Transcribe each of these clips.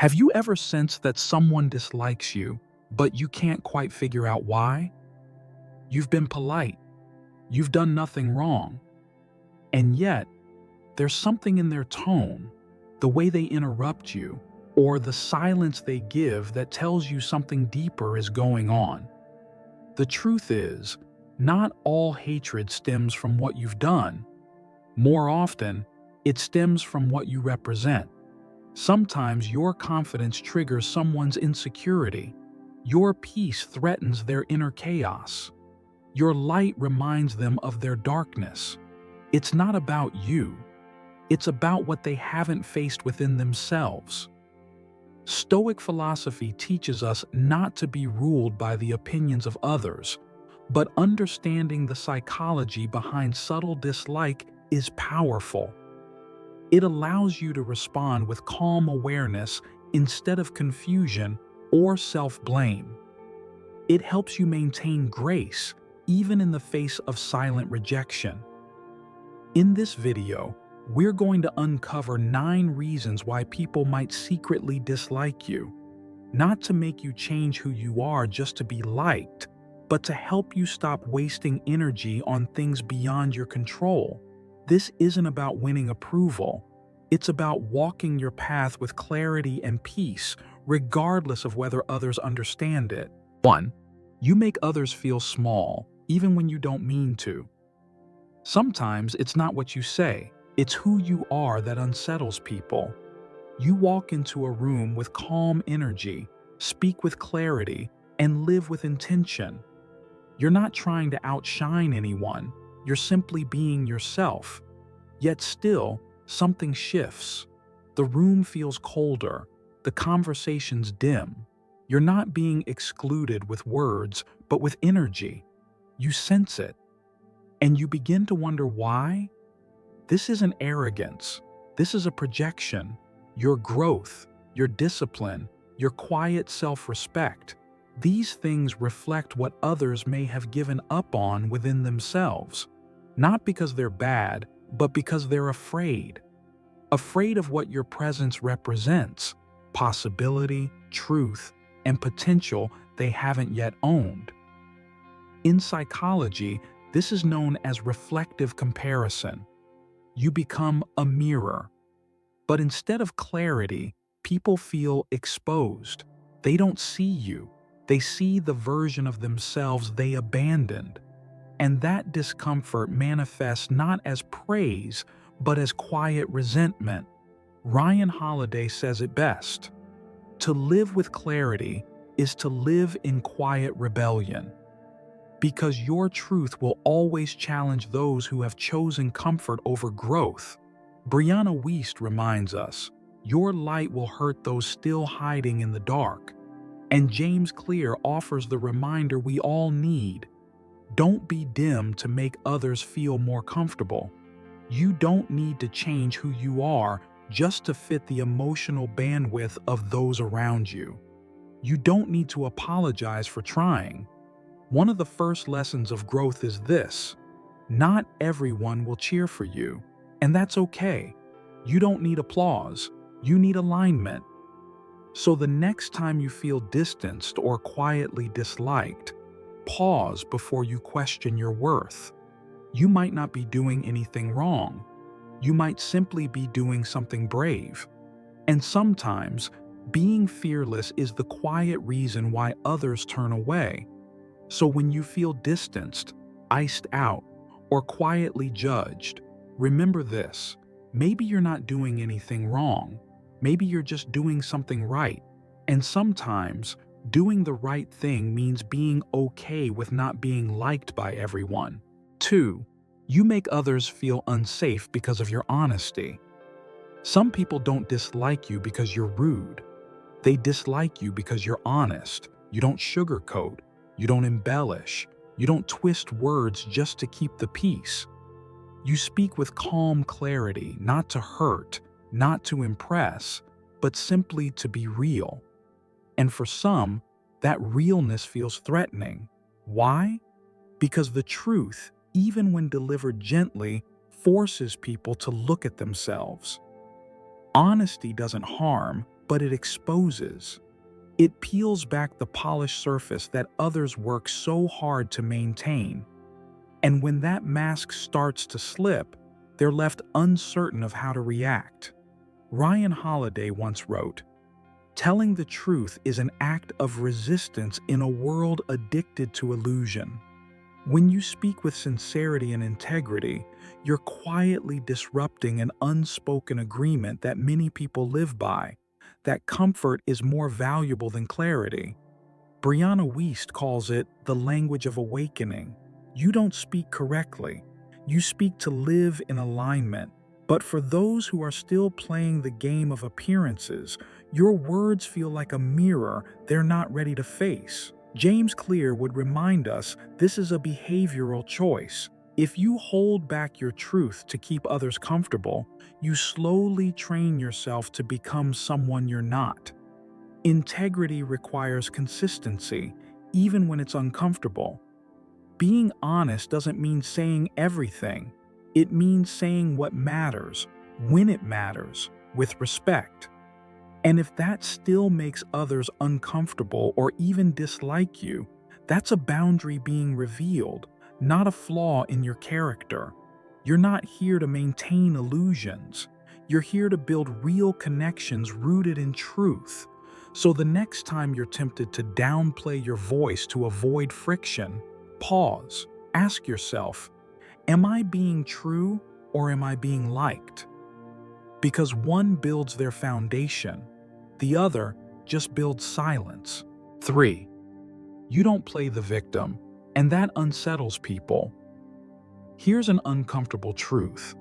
Have you ever sensed that someone dislikes you, but you can't quite figure out why? You've been polite, you've done nothing wrong, and yet there's something in their tone, the way they interrupt you, or the silence they give that tells you something deeper is going on. The truth is, not all hatred stems from what you've done. More often, it stems from what you represent. Sometimes your confidence triggers someone's insecurity. Your peace threatens their inner chaos. Your light reminds them of their darkness. It's not about you. It's about what they haven't faced within themselves. Stoic philosophy teaches us not to be ruled by the opinions of others, but understanding the psychology behind subtle dislike is powerful. It allows you to respond with calm awareness instead of confusion or self-blame. It helps you maintain grace even in the face of silent rejection. In this video, we're going to uncover 9 reasons why people might secretly dislike you. Not to make you change who you are just to be liked, but to help you stop wasting energy on things beyond your control. This isn't about winning approval. It's about walking your path with clarity and peace, regardless of whether others understand it. 1. You make others feel small, even when you don't mean to. Sometimes it's not what you say, it's who you are that unsettles people. You walk into a room with calm energy, speak with clarity, and live with intention. You're not trying to outshine anyone, you're simply being yourself. Yet still, something shifts. The room feels colder, the conversation's dim. You're not being excluded with words, but with energy. You sense it, and you begin to wonder why. This isn't arrogance. This is a projection. Your growth, your discipline, your quiet self-respect. These things reflect what others may have given up on within themselves. Not because they're bad, but because they're afraid. Afraid of what your presence represents, possibility, truth, and potential they haven't yet owned. In psychology, this is known as reflective comparison. You become a mirror. But instead of clarity, people feel exposed. They don't see you. They see the version of themselves they abandoned. And that discomfort manifests not as praise, but as quiet resentment. Ryan Holiday says it best. To live with clarity is to live in quiet rebellion. Because your truth will always challenge those who have chosen comfort over growth. Brianna Wiest reminds us, your light will hurt those still hiding in the dark. And James Clear offers the reminder we all need. Don't be dim to make others feel more comfortable. You don't need to change who you are just to fit the emotional bandwidth of those around you. You don't need to apologize for trying. One of the first lessons of growth is this: not everyone will cheer for you, and that's okay. You don't need applause, you need alignment. So the next time you feel distanced or quietly disliked, pause before you question your worth. You might not be doing anything wrong. You might simply be doing something brave. And sometimes, being fearless is the quiet reason why others turn away. So when you feel distanced, iced out, or quietly judged, remember this: maybe you're not doing anything wrong. Maybe you're just doing something right. And sometimes, doing the right thing means being okay with not being liked by everyone. 2. You make others feel unsafe because of your honesty. Some people don't dislike you because you're rude. They dislike you because you're honest. You don't sugarcoat. You don't embellish. You don't twist words just to keep the peace. You speak with calm clarity, not to hurt, not to impress, but simply to be real. And for some, that realness feels threatening. Why? Because the truth, even when delivered gently, forces people to look at themselves. Honesty doesn't harm, but it exposes. It peels back the polished surface that others work so hard to maintain. And when that mask starts to slip, they're left uncertain of how to react. Ryan Holiday once wrote, "Telling the truth is an act of resistance in a world addicted to illusion." When you speak with sincerity and integrity, you're quietly disrupting an unspoken agreement that many people live by, that comfort is more valuable than clarity. Brianna Wiest calls it the language of awakening. You don't speak correctly. You speak to live in alignment. But for those who are still playing the game of appearances, your words feel like a mirror they're not ready to face. James Clear would remind us this is a behavioral choice. If you hold back your truth to keep others comfortable, you slowly train yourself to become someone you're not. Integrity requires consistency, even when it's uncomfortable. Being honest doesn't mean saying everything. It means saying what matters, when it matters, with respect. And if that still makes others uncomfortable or even dislike you, that's a boundary being revealed, not a flaw in your character. You're not here to maintain illusions. You're here to build real connections rooted in truth. So the next time you're tempted to downplay your voice to avoid friction, pause. Ask yourself, am I being true or am I being liked? Because one builds their foundation, the other just builds silence. 3. You don't play the victim, and that unsettles people. Here's an uncomfortable truth.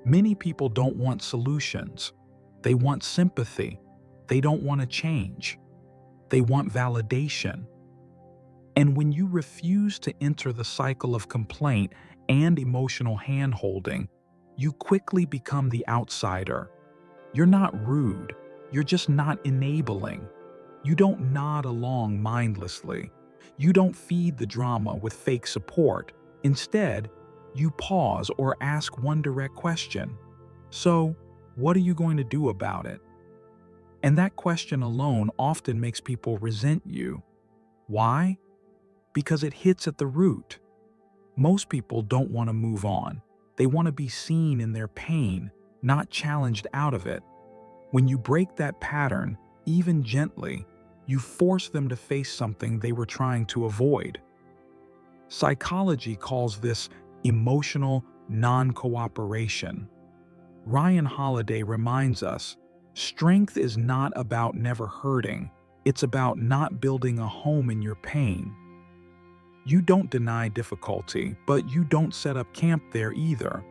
Many people don't want solutions. They want sympathy. They don't want to change. They want validation. And when you refuse to enter the cycle of complaint and emotional hand-holding, you quickly become the outsider. You're not rude. You're just not enabling. You don't nod along mindlessly. You don't feed the drama with fake support. Instead, you pause or ask one direct question. So, what are you going to do about it? And that question alone often makes people resent you. Why? Because it hits at the root. Most people don't want to move on. They want to be seen in their pain, not challenged out of it. When you break that pattern, even gently, you force them to face something they were trying to avoid. Psychology calls this emotional non-cooperation. Ryan Holiday reminds us, strength is not about never hurting, it's about not building a home in your pain. You don't deny difficulty, but you don't set up camp there either.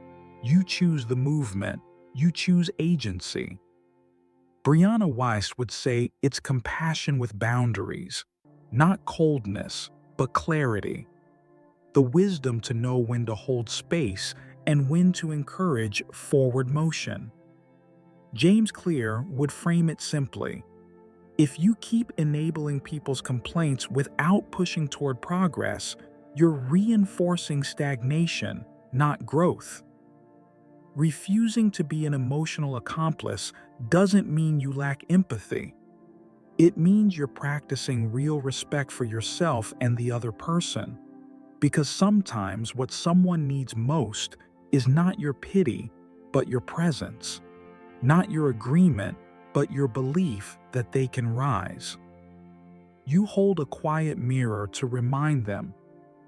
You choose the movement, you choose agency. Brianna Wiest would say it's compassion with boundaries, not coldness, but clarity. The wisdom to know when to hold space and when to encourage forward motion. James Clear would frame it simply. If you keep enabling people's complaints without pushing toward progress, you're reinforcing stagnation, not growth. Refusing to be an emotional accomplice doesn't mean you lack empathy. It means you're practicing real respect for yourself and the other person. Because sometimes what someone needs most is not your pity, but your presence. Not your agreement, but your belief that they can rise. You hold a quiet mirror to remind them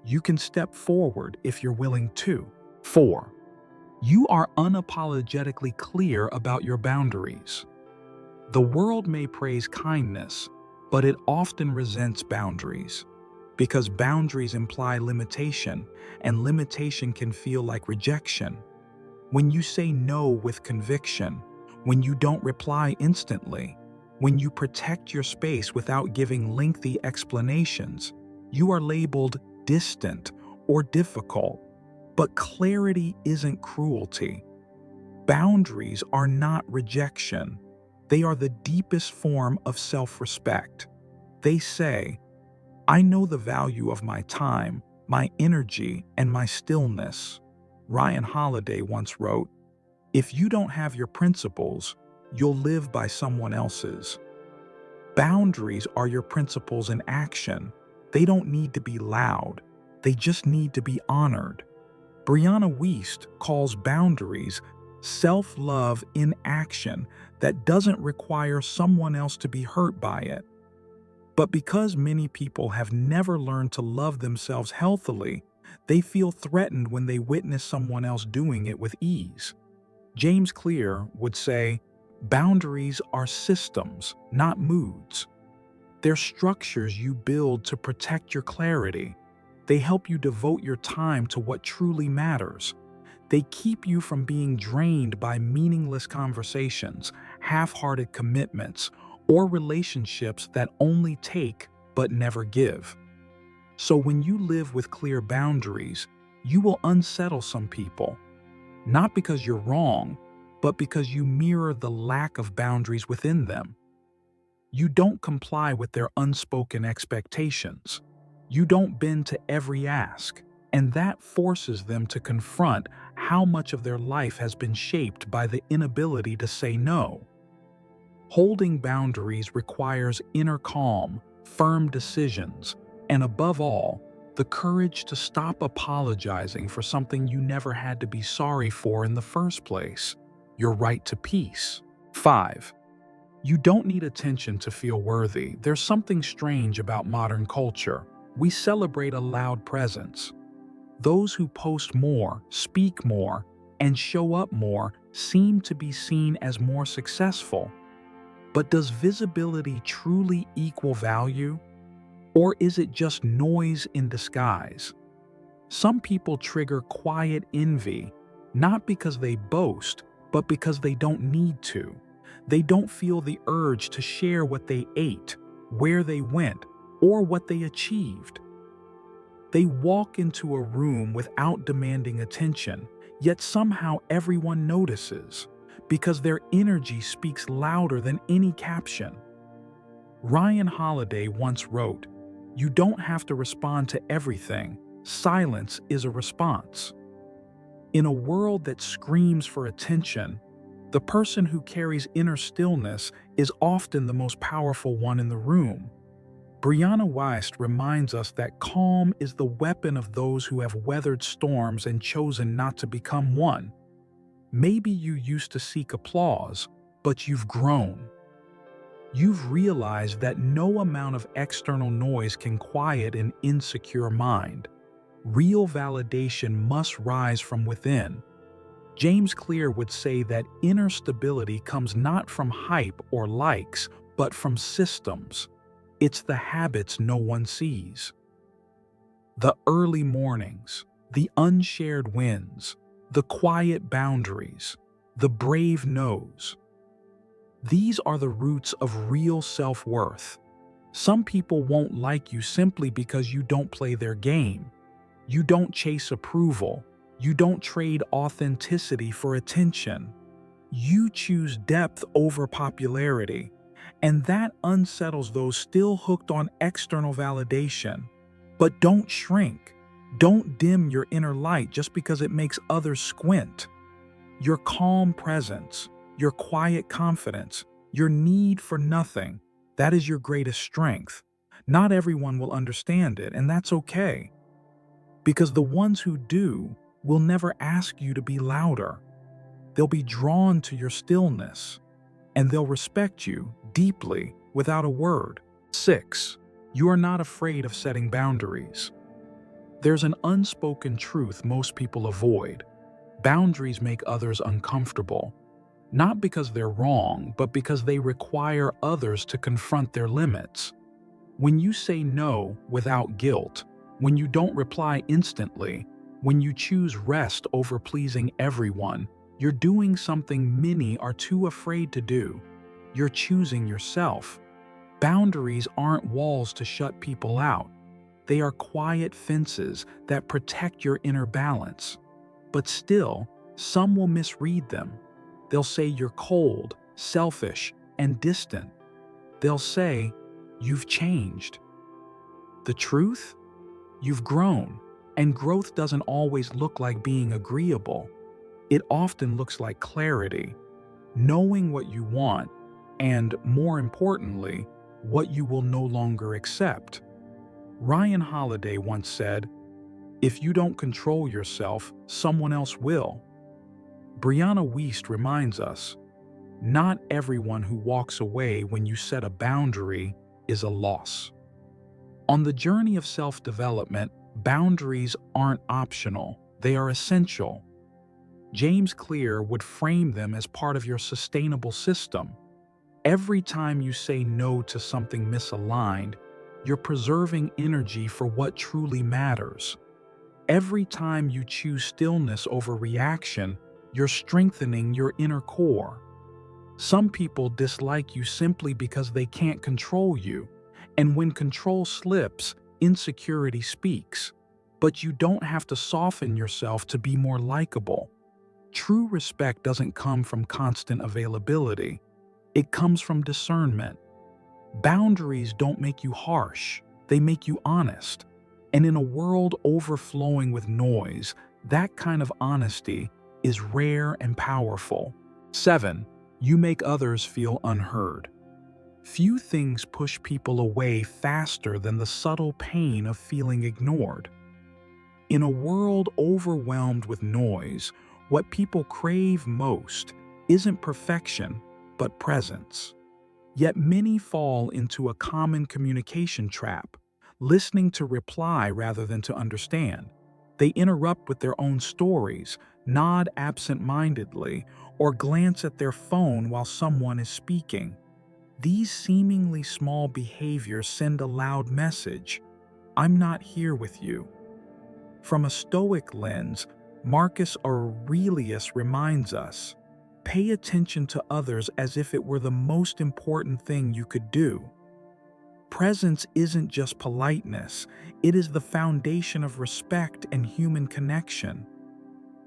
you can step forward if you're willing to. 4. You are unapologetically clear about your boundaries. The world may praise kindness, but it often resents boundaries. Because boundaries imply limitation, and limitation can feel like rejection. When you say no with conviction, when you don't reply instantly, when you protect your space without giving lengthy explanations, you are labeled distant or difficult. But clarity isn't cruelty. Boundaries are not rejection. They are the deepest form of self-respect. They say, I know the value of my time, my energy, and my stillness. Ryan Holiday once wrote, if you don't have your principles, you'll live by someone else's. Boundaries are your principles in action. They don't need to be loud. They just need to be honored. Brianna Wiest calls boundaries self-love in action that doesn't require someone else to be hurt by it. But because many people have never learned to love themselves healthily, they feel threatened when they witness someone else doing it with ease. James Clear would say, boundaries are systems, not moods. They're structures you build to protect your clarity. They help you devote your time to what truly matters. They keep you from being drained by meaningless conversations, half-hearted commitments, or relationships that only take but never give. So when you live with clear boundaries, you will unsettle some people, not because you're wrong, but because you mirror the lack of boundaries within them. You don't comply with their unspoken expectations. You don't bend to every ask, and that forces them to confront how much of their life has been shaped by the inability to say no. Holding boundaries requires inner calm, firm decisions, and above all, the courage to stop apologizing for something you never had to be sorry for in the first place, your right to peace. 5. You don't need attention to feel worthy. There's something strange about modern culture. We celebrate a loud presence. Those who post more, speak more, and show up more seem to be seen as more successful. But does visibility truly equal value? Or is it just noise in disguise? Some people trigger quiet envy, not because they boast, but because they don't need to. They don't feel the urge to share what they ate, where they went, or what they achieved. They walk into a room without demanding attention, yet somehow everyone notices, because their energy speaks louder than any caption. Ryan Holiday once wrote, "You don't have to respond to everything. Silence is a response." In a world that screams for attention, the person who carries inner stillness is often the most powerful one in the room. Brianna Wiest reminds us that calm is the weapon of those who have weathered storms and chosen not to become one. Maybe you used to seek applause, but you've grown. You've realized that no amount of external noise can quiet an insecure mind. Real validation must rise from within. James Clear would say that inner stability comes not from hype or likes, but from systems. It's the habits no one sees. The early mornings, the unshared wins, the quiet boundaries, the brave no's. These are the roots of real self-worth. Some people won't like you simply because you don't play their game. You don't chase approval. You don't trade authenticity for attention. You choose depth over popularity, and that unsettles those still hooked on external validation. But don't shrink. Don't dim your inner light just because it makes others squint. Your calm presence, your quiet confidence, your need for nothing, that is your greatest strength. Not everyone will understand it, and that's okay. Because the ones who do will never ask you to be louder. They'll be drawn to your stillness, and they'll respect you deeply without a word. 6. You are not afraid of setting boundaries. There's an unspoken truth most people avoid. Boundaries make others uncomfortable, not because they're wrong, but because they require others to confront their limits. When you say no without guilt, when you don't reply instantly, when you choose rest over pleasing everyone, you're doing something many are too afraid to do. You're choosing yourself. Boundaries aren't walls to shut people out. They are quiet fences that protect your inner balance. But still, some will misread them. They'll say you're cold, selfish, and distant. They'll say, "You've changed." The truth? You've grown, and growth doesn't always look like being agreeable. It often looks like clarity, knowing what you want, and, more importantly, what you will no longer accept. Ryan Holiday once said, "If you don't control yourself, someone else will." Brianna Wiest reminds us, "Not everyone who walks away when you set a boundary is a loss." On the journey of self-development, boundaries aren't optional, they are essential. James Clear would frame them as part of your sustainable system. Every time you say no to something misaligned, you're preserving energy for what truly matters. Every time you choose stillness over reaction, you're strengthening your inner core. Some people dislike you simply because they can't control you, and when control slips, insecurity speaks. But you don't have to soften yourself to be more likable. True respect doesn't come from constant availability. It comes from discernment. Boundaries don't make you harsh, they make you honest. And in a world overflowing with noise, that kind of honesty is rare and powerful. 7. You make others feel unheard. Few things push people away faster than the subtle pain of feeling ignored. In a world overwhelmed with noise, what people crave most isn't perfection, but presence. Yet many fall into a common communication trap, listening to reply rather than to understand. They interrupt with their own stories, nod absent-mindedly, or glance at their phone while someone is speaking. These seemingly small behaviors send a loud message: "I'm not here with you." From a Stoic lens, Marcus Aurelius reminds us, pay attention to others as if it were the most important thing you could do. Presence isn't just politeness, it is the foundation of respect and human connection.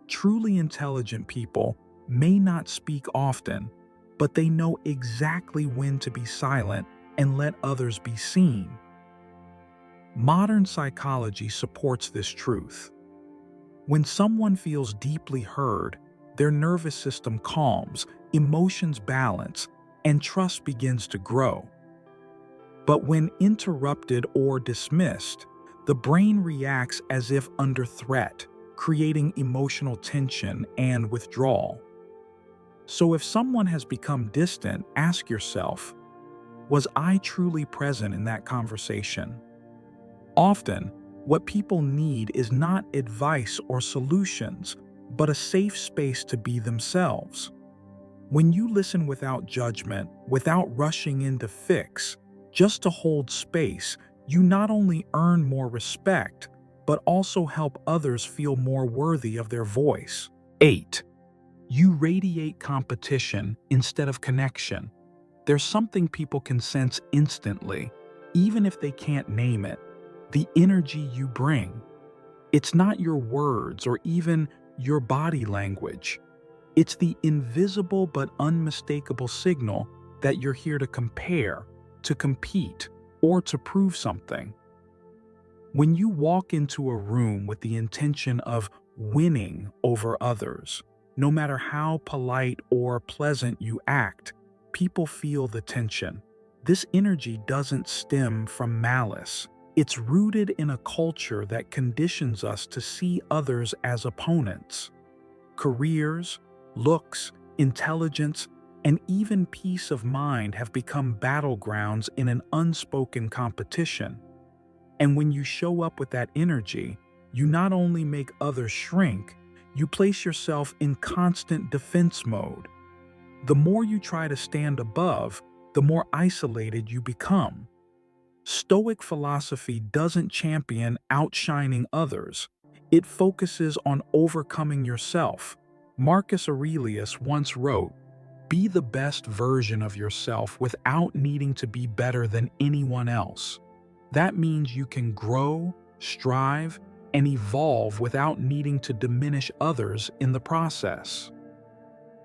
Truly intelligent people may not speak often, but they know exactly when to be silent and let others be seen. Modern psychology supports this truth. When someone feels deeply heard, their nervous system calms, emotions balance, and trust begins to grow. But when interrupted or dismissed, the brain reacts as if under threat, creating emotional tension and withdrawal. So if someone has become distant, ask yourself, was I truly present in that conversation? Often, what people need is not advice or solutions, but a safe space to be themselves. When you listen without judgment, without rushing in to fix, just to hold space, you not only earn more respect, but also help others feel more worthy of their voice. 8. You radiate competition instead of connection. There's something people can sense instantly, even if they can't name it: the energy you bring. It's not your words or even your body language. It's the invisible but unmistakable signal that you're here to compare, to compete, or to prove something. When you walk into a room with the intention of winning over others, no matter how polite or pleasant you act, people feel the tension. This energy doesn't stem from malice. It's rooted in a culture that conditions us to see others as opponents. Careers, looks, intelligence, and even peace of mind have become battlegrounds in an unspoken competition. And when you show up with that energy, you not only make others shrink, you place yourself in constant defense mode. The more you try to stand above, the more isolated you become. Stoic philosophy doesn't champion outshining others. It focuses on overcoming yourself. Marcus Aurelius once wrote, "Be the best version of yourself without needing to be better than anyone else." That means you can grow, strive, and evolve without needing to diminish others in the process.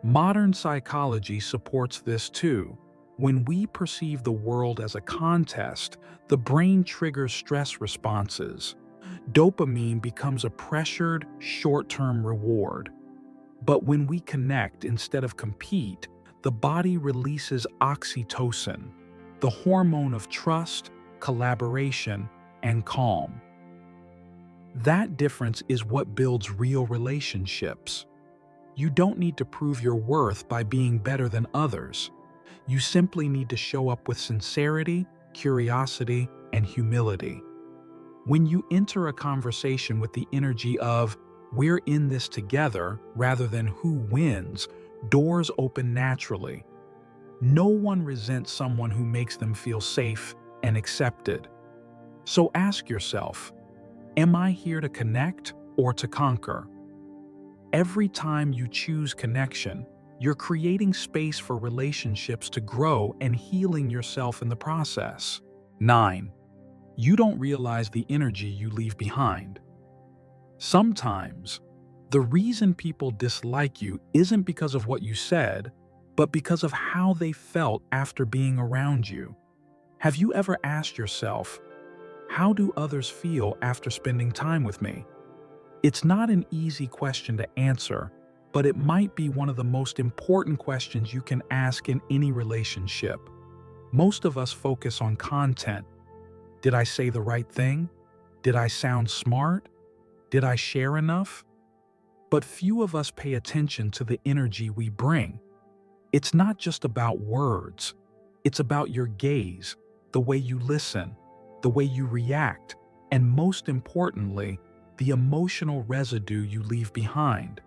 Modern psychology supports this too. When we perceive the world as a contest, the brain triggers stress responses. Dopamine becomes a pressured, short-term reward. But when we connect instead of compete, the body releases oxytocin. the hormone of trust, collaboration, and calm. That difference is what builds real relationships. You don't need to prove your worth by being better than others. You simply need to show up with sincerity, curiosity, and humility. When you enter a conversation with the energy of, "We're in this together," rather than "who wins," doors open naturally. No one resents someone who makes them feel safe and accepted. So ask yourself, am I here to connect or to conquer? Every time you choose connection, you're creating space for relationships to grow and healing yourself in the process. 9. You don't realize the energy you leave behind. Sometimes, the reason people dislike you isn't because of what you said, but because of how they felt after being around you. Have you ever asked yourself, how do others feel after spending time with me? It's not an easy question to answer, but it might be one of the most important questions you can ask in any relationship. Most of us focus on content. Did I say the right thing? Did I sound smart? Did I share enough? But few of us pay attention to the energy we bring. It's not just about words. It's about your gaze, the way you listen, the way you react, and most importantly, the emotional residue you leave behind.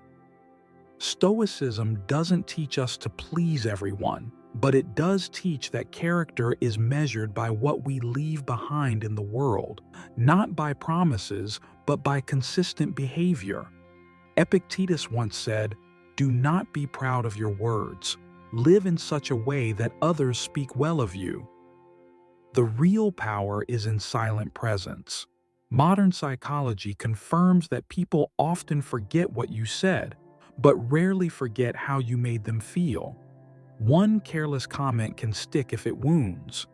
Stoicism doesn't teach us to please everyone, but it does teach that character is measured by what we leave behind in the world, not by promises, but by consistent behavior. Epictetus once said, "Do not be proud of your words. Live in such a way that others speak well of you." The real power is in silent presence. Modern psychology confirms that people often forget what you said, but rarely forget how you made them feel. One careless comment can stick if it wounds.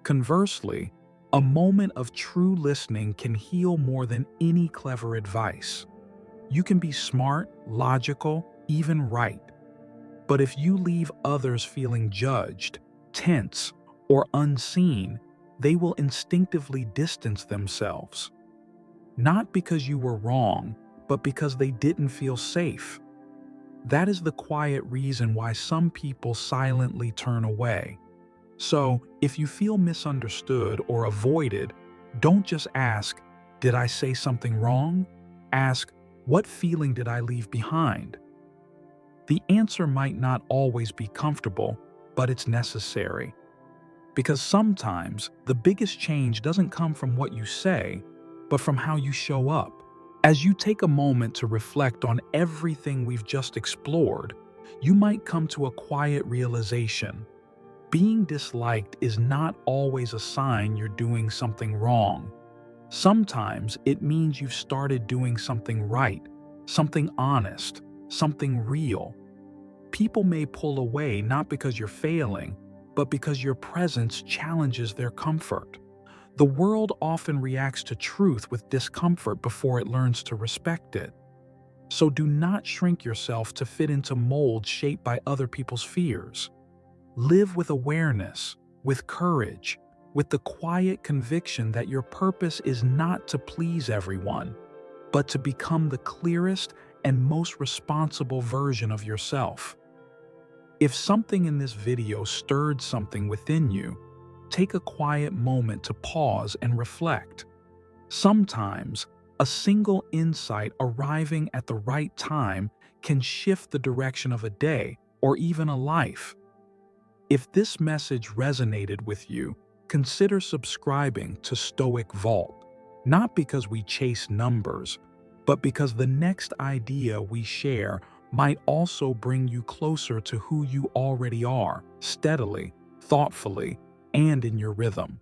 Conversely, a moment of true listening can heal more than any clever advice. You can be smart, logical, even right. But if you leave others feeling judged, tense, or unseen, they will instinctively distance themselves. Not because you were wrong, but because they didn't feel safe. That is the quiet reason why some people silently turn away. So, if you feel misunderstood or avoided, don't just ask, "Did I say something wrong?" Ask, "What feeling did I leave behind?" The answer might not always be comfortable, but it's necessary. Because sometimes the biggest change doesn't come from what you say, but from how you show up. As you take a moment to reflect on everything we've just explored, you might come to a quiet realization. Being disliked is not always a sign you're doing something wrong. Sometimes it means you've started doing something right, something honest, something real. People may pull away not because you're failing, but because your presence challenges their comfort. The world often reacts to truth with discomfort before it learns to respect it. So do not shrink yourself to fit into molds shaped by other people's fears. Live with awareness, with courage, with the quiet conviction that your purpose is not to please everyone, but to become the clearest and most responsible version of yourself. If something in this video stirred something within you, take a quiet moment to pause and reflect. Sometimes, a single insight arriving at the right time can shift the direction of a day or even a life. If this message resonated with you, consider subscribing to Stoic Vault, not because we chase numbers, but because the next idea we share might also bring you closer to who you already are, steadily, thoughtfully, and in your rhythm.